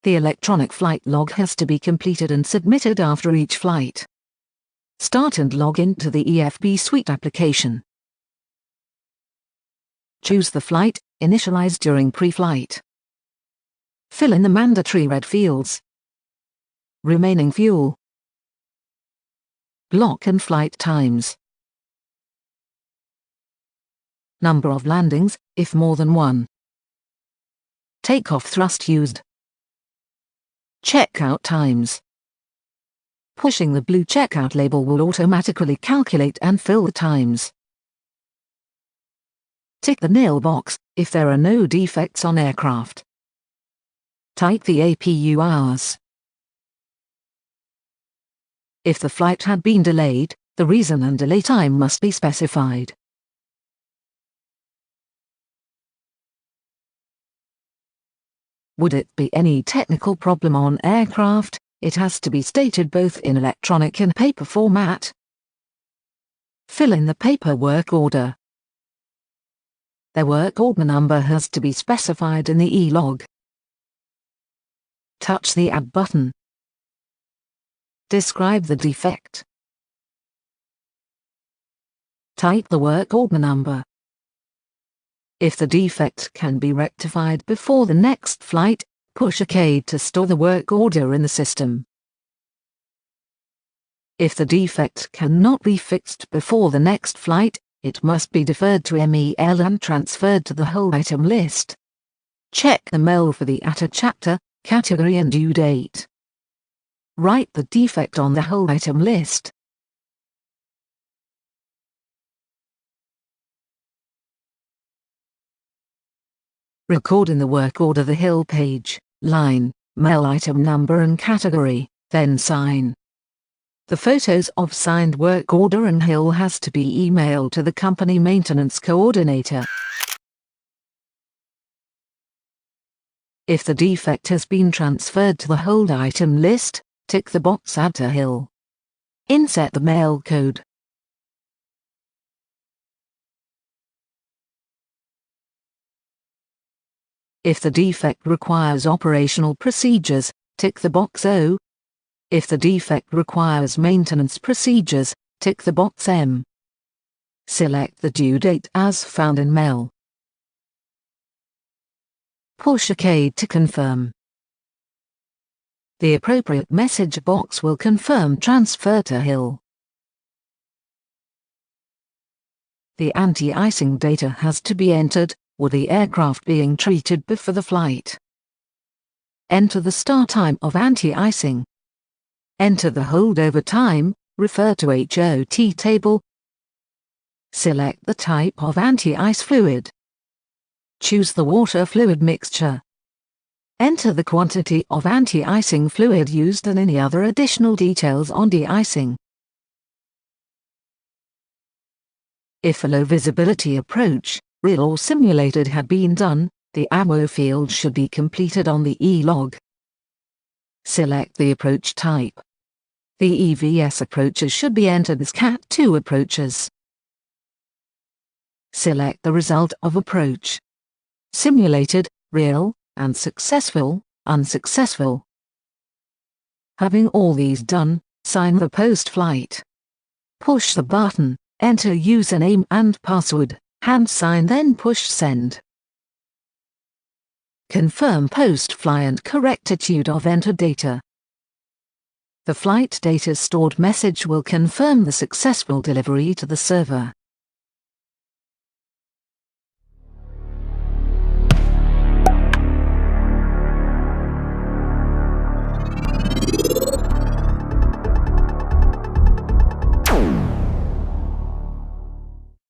The electronic flight log has to be completed and submitted after each flight. Start and log into the EFB Suite application. Choose the flight, initialized during pre-flight. Fill in the mandatory red fields. Remaining fuel. Block and flight times. Number of landings, if more than one. Takeoff thrust used. Checkout times. Pushing the blue checkout label will automatically calculate and fill the times. Tick the nil box if there are no defects on aircraft. Type the APU hours. If the flight had been delayed, the reason and delay time must be specified. Would it be any technical problem on aircraft, it has to be stated both in electronic and paper format. Fill in the paper work order. Their work order number has to be specified in the E-log. Touch the Add button. Describe the defect. Type the work order number. If the defect can be rectified before the next flight, push OK to store the work order in the system. If the defect cannot be fixed before the next flight, it must be deferred to MEL and transferred to the hold item list. Check the MEL for the ATA chapter, category and due date. Write the defect on the hold item list. Record in the work order the hill page, line, MEL item number and category, then sign. The photos of signed work order and hill has to be emailed to the company maintenance coordinator. If the defect has been transferred to the hold item list, tick the box Add to Hill. Insert the MEL code. If the defect requires operational procedures, tick the box O. If the defect requires maintenance procedures, tick the box M. Select the due date as found in MEL. Push OK to confirm. The appropriate message box will confirm transfer to Hill. The anti-icing data has to be entered, with the aircraft being treated before the flight. Enter the start time of anti-icing. Enter the holdover time, refer to HOT table. Select the type of anti-ice fluid. Choose the water fluid mixture. Enter the quantity of anti-icing fluid used and any other additional details on de-icing. If a low visibility approach, real or simulated, had been done, the ammo field should be completed on the E-log. Select the approach type. The EVS approaches should be entered as Cat 2 approaches. Select the result of approach. Simulated, real, and successful, unsuccessful. Having all these done, sign the post-flight. Push the button, enter username and password, hand sign, then push send. Confirm post-flight and correctitude of entered data. The flight data stored message will confirm the successful delivery to the server.